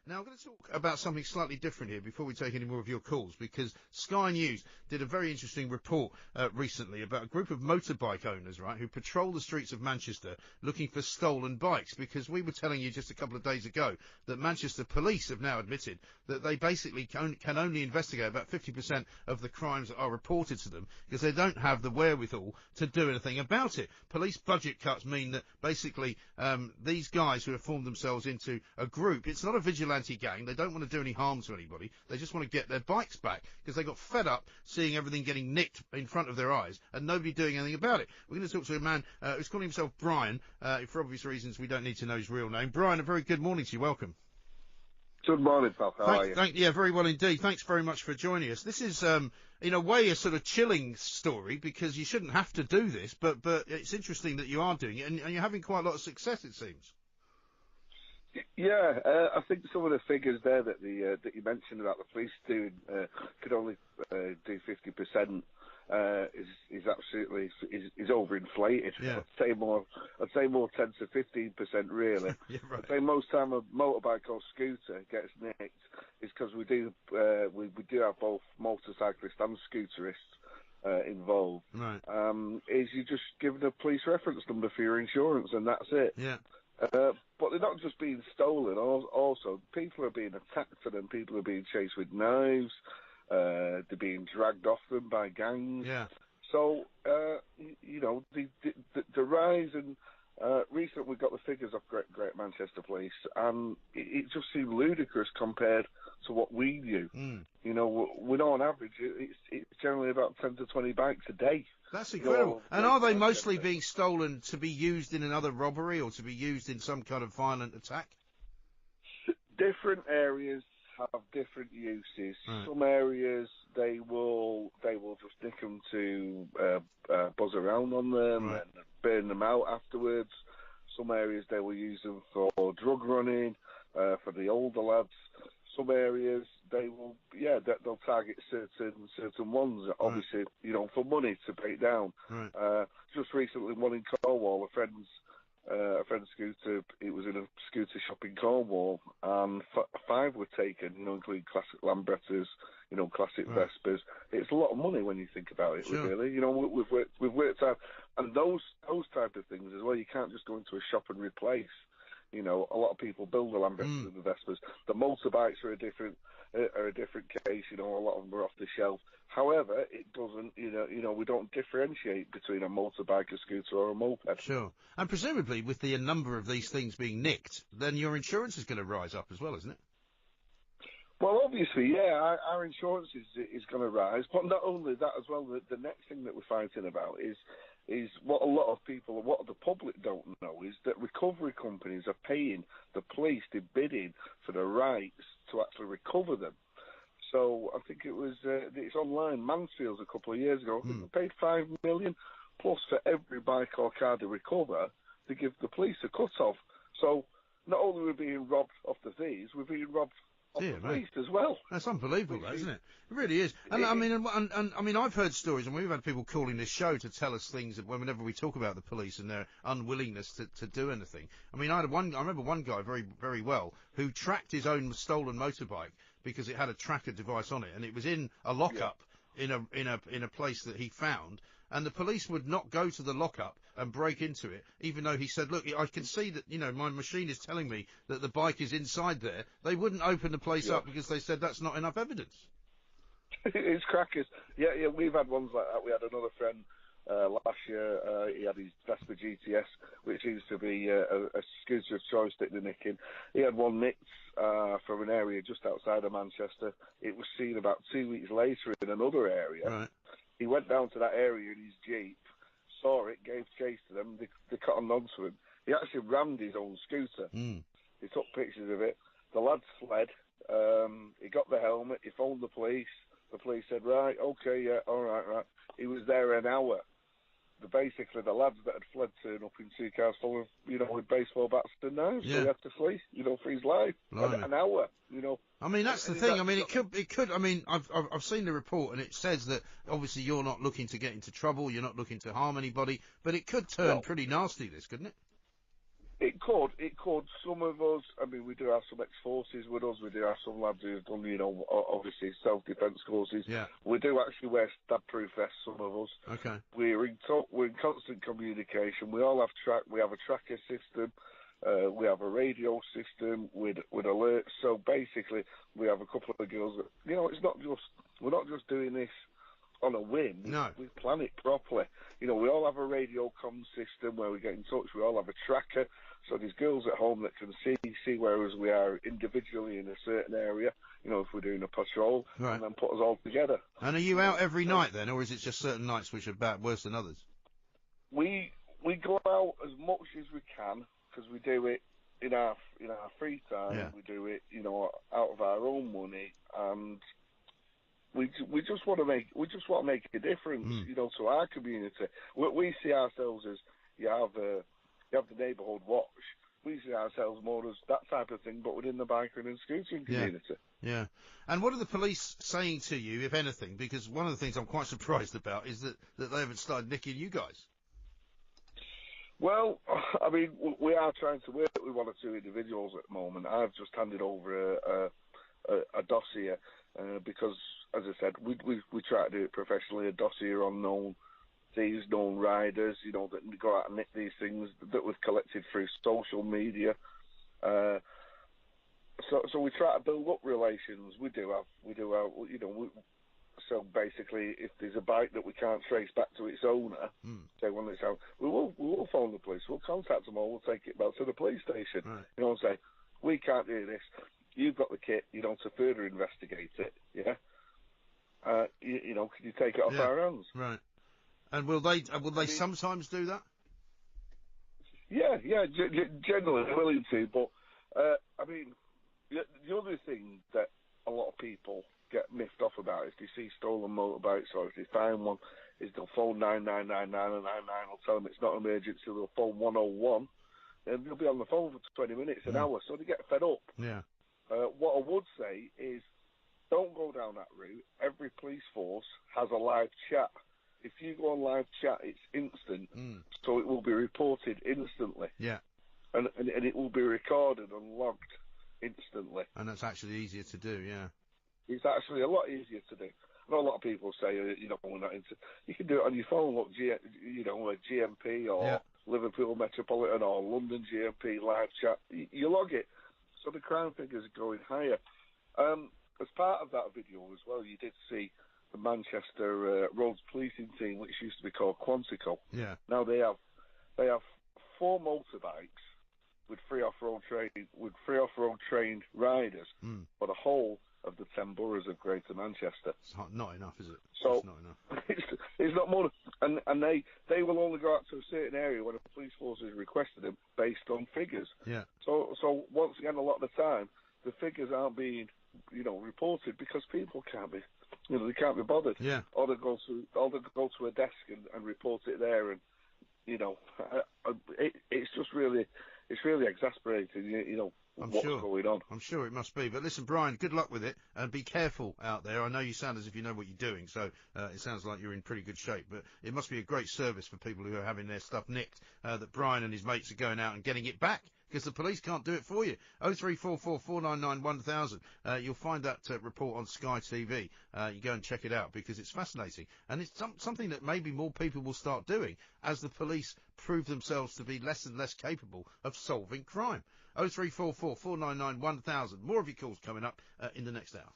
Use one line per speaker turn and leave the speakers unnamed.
Now, I'm going to talk about something slightly different here before we take any more of your calls, because Sky News did a very interesting report recently about a group of motorbike owners, right, who patrol the streets of Manchester looking for stolen bikes, because we were telling you just a couple of days ago that Manchester police have now admitted that they basically can only investigate about 50% of the crimes that are reported to them because they don't have the wherewithal to do anything about it. Police budget cuts mean that basically these guys who have formed themselves into a group, it's not a vigilante gang, they don't want to do any harm to anybody, they just want to get their bikes back because they got fed up seeing everything getting nicked in front of their eyes and nobody doing anything about it. We're going to talk to a man who's calling himself Brian. For obvious reasons we don't need to know his real name. Brian, a very good morning to you. Welcome.
Good morning, pal. How are you?
Yeah, very well indeed. Thanks very much for joining us. This is, in a way, a sort of chilling story because you shouldn't have to do this, but it's interesting that you are doing it, and you're having quite a lot of success, it seems.
Yeah, I think some of the figures there that that you mentioned about the police doing could only do 50%. Is absolutely overinflated.
Yeah.
I'd say more 10 to 15% really.
Yeah, right.
I'd say most time a motorbike or scooter gets nicked is because we do have both motorcyclists and scooterists involved.
Right.
Is you just give the police reference number for your insurance and that's it.
Yeah.
But they're not just being stolen. Also, people are being attacked for them. People are being chased with knives. They're being dragged off them by gangs.
Yeah.
So, the rise and recently we got the figures of Great Manchester Police, and it just seemed ludicrous compared to what we knew. We know on average it's generally about 10 to 20 bikes a day.
That's incredible. And are they mostly being stolen to be used in another robbery or to be used in some kind of violent attack?
Different areas have different uses.
Right.
Some areas they will just nick them to buzz around on them
Right.
and burn them out afterwards. Some areas they will use them for drug running, for the older lads. Some areas they'll target certain ones, obviously, for money to pay down.
Right.
Just recently, one in Cornwall, a friend's scooter. It was in a scooter shop in Cornwall, and 5 were taken. Including classic Lambrettas, classic
Right.
Vespers. It's a lot of money when you think about it.
Sure.
Really, we've worked out, and those type of things as well. You can't just go into a shop and replace. A lot of people build the Lambrettas and the Vespers. The motorbikes are a different case. A lot of them are off the shelf. However, it doesn't. We don't differentiate between a motorbike, a scooter, or a moped.
Sure. And presumably, with the number of these things being nicked, then your insurance is going to rise up as well, isn't it?
Well, obviously, yeah, our insurance is going to rise, but not only that as well. The next thing that we're fighting about is what a lot of people, what the public don't know, is that recovery companies are paying the police, they're bidding for the rights to actually recover them. So I think it's online, Mansfield's a couple of years ago, I think they paid $5 million plus for every bike or car they recover to give the police a cut-off. So not only are we being robbed off the thieves, we're being robbed off the police as well.
That's unbelievable, that, isn't it? It really is. And I mean, I've heard stories, and we've had people calling this show to tell us things that whenever we talk about the police and their unwillingness to do anything. I mean, I remember one guy very, very well who tracked his own stolen motorbike because it had a tracker device on it, and it was in a lockup in a place that he found. And the police would not go to the lockup and break into it, even though he said, look, I can see that, my machine is telling me that the bike is inside there. They wouldn't open the place up because they said that's not enough evidence.
It's crackers. Yeah, we've had ones like that. We had another friend last year. He had his Vespa GTS, which seems to be a scooter of choice that they're nicking. He had one nicked from an area just outside of Manchester. It was seen about 2 weeks later in another area.
Right.
He went down to that area in his Jeep, saw it, gave chase to them. They caught on to him. He actually rammed his own scooter. He took pictures of it. The lad fled. He got the helmet. He phoned the police. The police said, right, okay, yeah, all right. He was there an hour. Basically, the lads that had fled turned up in 2 cars full of, with baseball bats and knives. So he had to flee, for his life. An hour,
I mean, that's the thing. I mean, it could. I mean, I've seen the report, and it says that obviously you're not looking to get into trouble, you're not looking to harm anybody, but it could turn pretty nasty. This, couldn't it?
It could. Some of us, I mean, we do have some ex-forces with us. We do have some lads who've done, obviously self-defence courses.
Yeah.
We do actually wear stab-proof vests, some of us.
Okay.
We're in constant communication. We all have we have a tracker system. We have a radio system with alerts. So basically, we have a couple of girls that, it's not just, we're not just doing this on a whim.
No.
We plan it properly. We all have a radio comm system where we get in touch. We all have a tracker. So there's girls at home that can see whereas we are individually in a certain area, if we're doing a patrol,
right,
and then put us all together.
And are you out every night then, or is it just certain nights which are bad, worse than others?
We go out as much as we can, because we do it in our free time.
Yeah.
We do it, out of our own money, and we just want to make a difference, to our community. We see ourselves as you have the neighbourhood watch. We see ourselves more as that type of thing, but within the biking and scootering community.
Yeah. And what are the police saying to you, if anything? Because one of the things I'm quite surprised about is that they haven't started nicking you guys.
Well, I mean, we are trying to work with one or two individuals at the moment. I've just handed over a dossier because, as I said, we try to do it professionally, a dossier on known thieves, known riders, that go out and nick these things that we've collected through social media. So we try to build up relations. We do have, so basically, if there's a bike that we can't trace back to its owner, say one that's out, we will phone the police. We'll contact them all. We'll take it back to the police station.
Right.
And say, we can't do this. You've got the kit. To further investigate it. Yeah. Can you take it off our hands?
Right. And will they sometimes do that?
Yeah. Generally they're willing to, but I mean, the other thing that a lot of people get miffed off about if they see stolen motorbikes or if they find one is they'll phone 9999 and 99 will tell them it's not an emergency. They'll phone 101 and they'll be on the phone for 20 minutes, an hour, so they get fed up.
Yeah.
What I would say is don't go down that route. Every police force has a live chat. If you go on live chat, it's instant, so it will be reported instantly.
Yeah.
And it will be recorded and logged instantly.
And that's actually easier to do, yeah.
It's actually a lot easier to do. I know a lot of people say, we're not into. You can do it on your phone. Look, a GMP or Liverpool Metropolitan or London GMP live chat. You log it, so the crime figures are going higher. As part of that video as well, you did see the Manchester Roads Policing Team, which used to be called Quantico.
Yeah.
Now they have 4 motorbikes with 3 off-road trained riders for the whole of the 10 boroughs of Greater Manchester.
It's not enough, is it?
So
it's not enough.
It's not more, and they will only go out to a certain area when a police force has requested them based on figures.
Yeah.
So once again, a lot of the time the figures aren't being reported because people can't be, they can't be bothered.
Yeah.
Or they go to a desk and report it there, and it's just really exasperating. What's going on.
I'm sure it must be. But listen, Brian, good luck with it, and be careful out there. I know you sound as if you know what you're doing, so it sounds like you're in pretty good shape. But it must be a great service for people who are having their stuff nicked, that Brian and his mates are going out and getting it back, because the police can't do it for you. 0344 499 1000. You'll find that report on Sky TV. You go and check it out, because it's fascinating. And it's something that maybe more people will start doing as the police prove themselves to be less and less capable of solving crime. 0344 499 1000. More of your calls coming up in the next hour.